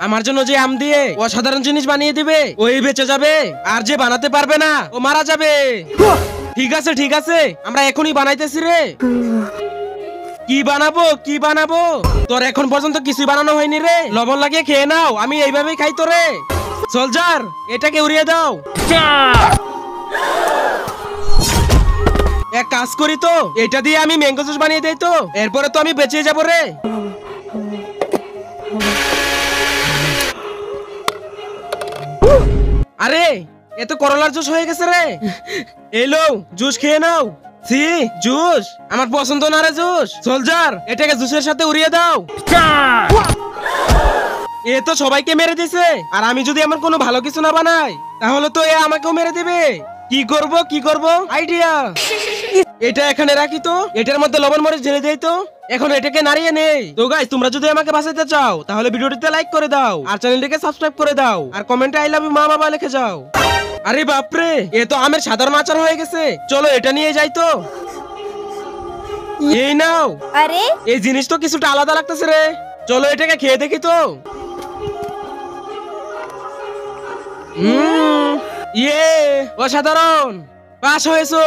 আমার জন্য যে আম দিয়ে অসাধারণ জিনিস বানিয়ে দিবে ওই বেঁচে যাবে, আর যে বানাতে পারবে না ও মারা যাবে। ঠিক আছে ঠিক আছে, আমরা এখনই বানাইতেছি রে। কি বানাবো কি বানাবো? তোর এখন পর্যন্ত কিছুই বানানো হয়নি রে। লবণ লাগিয়ে খেয়ে নাও, আমি এইভাবেই খাই তো রে। সোলজার, এটাকে উড়িয়ে দাও। এক কাজ করি তো, এটা দিয়ে আমি ম্যাঙ্গো জুস বানিয়ে দেই তো, এরপরে তো আমি বেঁচে যাবো রে। আরে এ তো করলার জুস হয়ে গেছে রে। এলো জুস খেয়ে নাও। সি জুস আমার পছন্দ না রে জুস। সোলজার, এটাকে জুসের সাথে উড়িয়ে দাও। এ তো সবাইকে মেরে দিছে, আর আমি যদি এমন কোনো ভালো কিছু না বানাই তাহলে তো এ আমাকেও মেরে দিবে। কি করব আইডিয়া। এটা এখানে রাখি তো, এটার মধ্যে লবণ মরিচ ঢেলে দেই তো, এখন এটাকে নাড়িয়ে নেই তো। গাইস, তোমরা যদি আমাকে বাঁচাতে চাও তাহলে ভিডিওটিতে লাইক করে দাও, আর চ্যানেলটিকে সাবস্ক্রাইব করে দাও, আর কমেন্টে আই লাভ ইউ মা বাবা লিখে যাও। আরে বাপরে, এ তো আমের সাধারণ আচার হয়ে গেছে। চলো এটা নিয়ে যাই তো। এই নাও। আরে এই জিনিস তো কিছুটা আলাদা লাগতেছে রে। চলো এটাকে খেয়ে দেখি তো। ইয়ে, অসাধারণ, পাস হয়েছো।